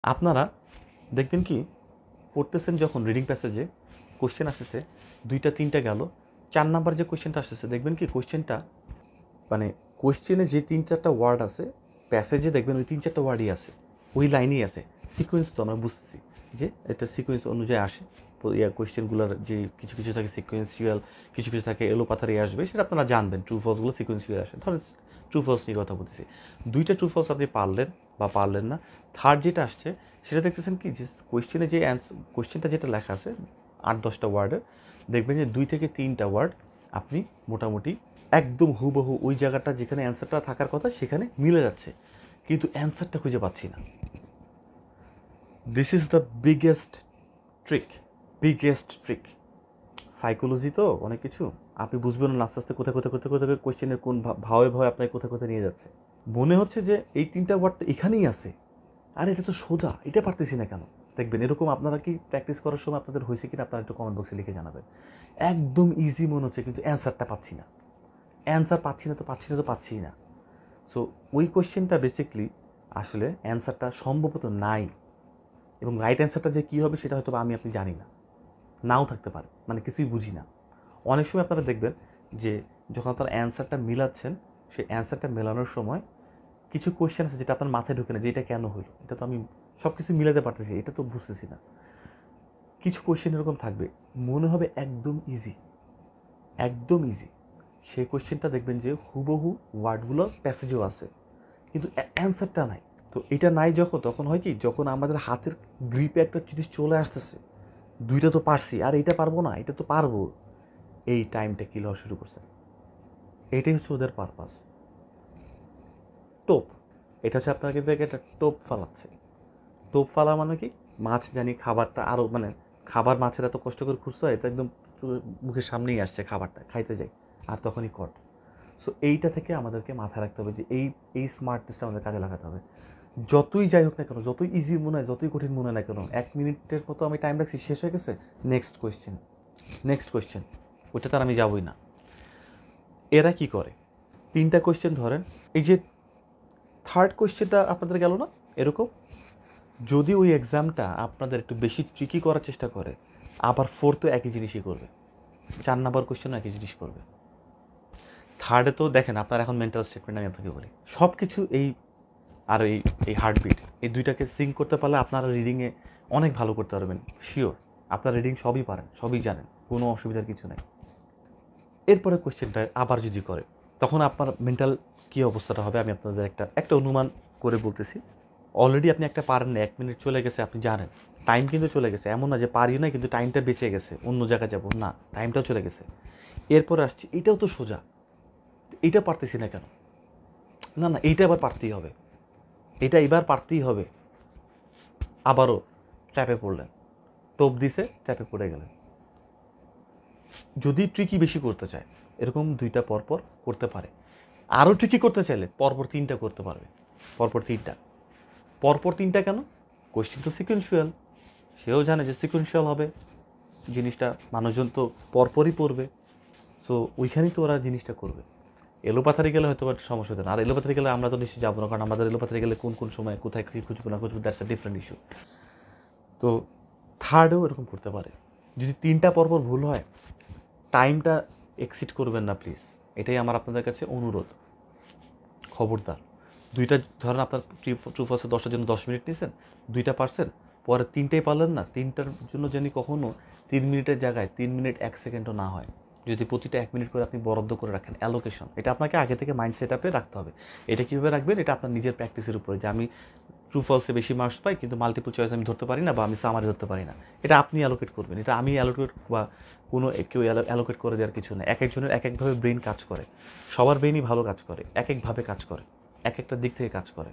আপনারা দেখবেন কি পড়তেছেন যখন রিডিং প্যাসেজে কোশ্চেন আসতেছে ২টা ৩টা গেল ৪ নাম্বার যে কোশ্চেনটা আসতেছে দেখবেন কি কোশ্চেনটা মানে কোশ্চেনে যে ৩-৪টা ওয়ার্ড আছে প্যাসেজে দেখবেন ওই ৩-৪টা ওয়ার্ডই আছে, ওই লাইনেই আছে। সিকোয়েন্স তো আমরা বুঝতেছি যে এটা সিকোয়েন্স অনুযায়ী আসে। কোশ্চেনগুলোর যে কিছু কিছু থাকে সিকোয়েন্সিয়াল, কিছু কিছু থাকে এলোপাথারি আসবে, সেটা আপনারা জানবেন। ট্রু ফলসগুলো সিকোয়েন্সিয়াল আসে। ধরেন ট্রু ফলস নিয়ে কথা বলতেছি, ২টা ট্রু ফলস আপনি পারলেন বা পারলেন না। থার্ড যেটা আসছে সেটা দেখতেছেন কি যে কোশ্চেনে যে কোশ্চেনটা যেটা লেখা আছে ৮-১০টা ওয়ার্ডের, দেখবেন যে ২ থেকে ৩টা ওয়ার্ড আপনি মোটামুটি একদম হুবহু ওই জায়গাটা যেখানে অ্যান্সারটা থাকার কথা সেখানে মিলে যাচ্ছে, কিন্তু অ্যান্সারটা খুঁজে পাচ্ছি না। This is the biggest trick. Psychology তো অনেক কিছু আপনি বুঝবেন না, আস্তে আস্তে কোথায় কোথায় কোথায় কোথায় কোয়েশ্চেনের কোন ভাবে ভাবে আপনাকে কোথায় কোথায় নিয়ে যাচ্ছে। মনে হচ্ছে যে এই ৩টা ওয়ার্ড তো এখানেই আছে, আর এটা তো সোজা, এটা পারতেছি না কেন। দেখবেন এরকম আপনারা কি প্র্যাকটিস করার সময় আপনাদের হয়েছে কিনা আপনারা একটু কমেন্ট বক্সে লিখে জানাবেন। একদম ইজি মনে হচ্ছে কিন্তু অ্যান্সারটা পাচ্ছি না, অ্যান্সার পাচ্ছি না তো পাচ্ছি না তো পাচ্ছি না। সো ওই কোশ্চেনটা বেসিকলি আসলে অ্যান্সারটা সম্ভবত নাই, এবং রাইট অ্যান্সারটা যে কী হবে সেটা হয়তো আমি আপনি জানি না, নাও থাকতে পারে, মানে কিছুই বুঝি না। অনেক সময় আপনারা দেখবেন যে যখন আপনারা অ্যান্সারটা মিলাচ্ছেন, সেই অ্যান্সারটা মেলানোর সময় কিছু কোয়েশ্চেন আছে যেটা আপনার মাথায় ঢুকে না যে এটা কেন হলো, এটা তো আমি সব কিছু মিলাতে পারতেছি, এটা তো বুঝতেছি না। কিছু কোয়েশ্চেন এরকম থাকবে মনে হবে একদম ইজি, একদম ইজি, সেই কোয়েশ্চেনটা দেখবেন যে হুবহু ওয়ার্ডগুলো প্যাসেজেও আছে কিন্তু অ্যান্সারটা নাই। তো এটা নাই যখন, তখন হয় কি যখন আমাদের হাতের গ্রিপে একটা জিনিস চলে আসতেছে, ২টা তো পারছি আর এইটা পারবো না, এটা তো পারবো, এই টাইমটা কিল হওয়া শুরু করছে। এটাই হচ্ছে ওদের পারপাস। টোপ, এটা হচ্ছে আপনাকে দেখে একটা টোপ ফালাচ্ছে। টোপ ফালা মানে কি, মাছ জানি খাবারটা আরও মানে খাবার মাছের এত কষ্ট করে খুঁজতে হয়, এটা একদম মুখের সামনেই আসছে, খাবারটা খাইতে যাই আর তখনই কট। সো এইটা থেকে আমাদেরকে মাথায় রাখতে হবে যে এই এই স্মার্টনেসটা আমাদের কাজে লাগাতে হবে। যতই যাই হোক না কেন, যতই ইজি মনে হয়, যতই কঠিন মনে হয় না কেন, ১ মিনিটের মতো আমি টাইম রাখছি, শেষ হয়ে গেছে, নেক্সট কোয়েশ্চেন, নেক্সট কোয়েশ্চেন, ওইটা তার আমি যাবই না। এরা কি করে, ৩টা কোয়েশ্চেন ধরেন, এই যে থার্ড কোয়েশ্চেনটা আপনাদের গেল না, এরকম যদি ওই এক্সামটা আপনাদের একটু বেশি ট্রিকি করার চেষ্টা করে, আবার ফোর্থও একই জিনিসই করবে, ৪ নাম্বার কোয়েশ্চেনও একই জিনিস করবে। থার্ডে তো দেখেন আপনার এখন মেন্টাল স্টেটমেন্ট আমি আপনাকে বলি, সব কিছু এই আর এই এই হার্টবিট, এই দুইটাকে সিঙ্ক করতে পারলে আপনারা রিডিংয়ে অনেক ভালো করতে পারবেন শিওর। আপনার রিডিং সবই পারেন, সবই জানেন, কোনো অসুবিধার কিছু নেই। এরপরে কোশ্চেনটা আবার যদি করে, তখন আপনার মেন্টাল কী অবস্থাটা হবে আমি আপনাদের একটা একটা অনুমান করে বলতেছি। অলরেডি আপনি একটা পারেন না, ১ মিনিট চলে গেছে, আপনি জানেন টাইম কিন্তু চলে গেছে, এমন না যে পারি না কিন্তু টাইমটা বেঁচে গেছে অন্য জায়গায় যাবো না, টাইমটাও চলে গেছে। এরপরে আসছি, এটাও তো সোজা, এইটা পারতেছি না কেন, না না এইটা আবার পারতেই হবে, এটা এবার পারতেই হবে। আবারও ট্র্যাপে পড়লেন, টোপ দিছে, ট্র্যাপে পড়ে গেলেন। যদি ট্রিকি বেশি করতে চায় এরকম ২টা পরপর করতে পারে, আরও ট্রিকি করতে চাইলে পরপর ৩টা করতে পারবে, পরপর ৩টা। পরপর ৩টা কেন, কোয়েশ্চেন তো সিকোয়েন্সিয়াল, সেও জানে যে সিকোয়েন্সিয়াল হবে জিনিসটা, মানুষজন তো পরপরই পড়বে। সো ওইখানেই তো ওরা জিনিসটা করবে। এলোপাথারি গেলে হয়তো একটা সমস্যা হতো না, আর এলোপাথারি গেলে আমরা তো নিশ্চয়ই যাবো না, কারণ আমাদের এলোপাথারি গেলে কোন কোন সময় কোথায় কী খুঁজবো না খুঁজবো, দ্যাটস এ ডিফারেন্ট ইস্যু। তো থার্ডেও এরকম করতে পারে। যদি ৩টা পরপর ভুল হয়, টাইমটা এক্সিড করবেন না প্লিজ, এটাই আমার আপনাদের কাছে অনুরোধ, খবরদার। ২টা ধরেন আপনার ট্রু ফলসে 10টার জন্য ১০ মিনিট নিয়েছেন, ২টা পারছেন, পরে 3টেই পারলেন না, 3টার জন্য যেন কখনো ৩ মিনিটের জায়গায় ৩ মিনিট ১ সেকেন্ডও না হয়। যদি প্রতিটা ১ মিনিট করে আপনি বরাদ্দ করে রাখেন অ্যালোকেশন, এটা আপনাকে আগে থেকে মাইন্ড সেট আপে রাখতে হবে। এটা কীভাবে রাখবেন, এটা আপনার নিজের প্র্যাকটিসের উপরে, যে আমি ট্রু ফলসে বেশি মার্কস পাই কিন্তু মাল্টিপল চয়েস আমি ধরতে পারি না, বা আমি সামারি ধরতে পারি না, এটা আপনি অ্যালোকেট করবেন, এটা আমি অ্যালোকেট বা কোনো কেউ অ্যালোকেট করে দেওয়ার কিছু নেই। এক একজনের এক একভাবে ব্রেন কাজ করে, সবার ব্রেনই ভালো কাজ করে, এক একভাবে কাজ করে, এক একটা দিক থেকে কাজ করে।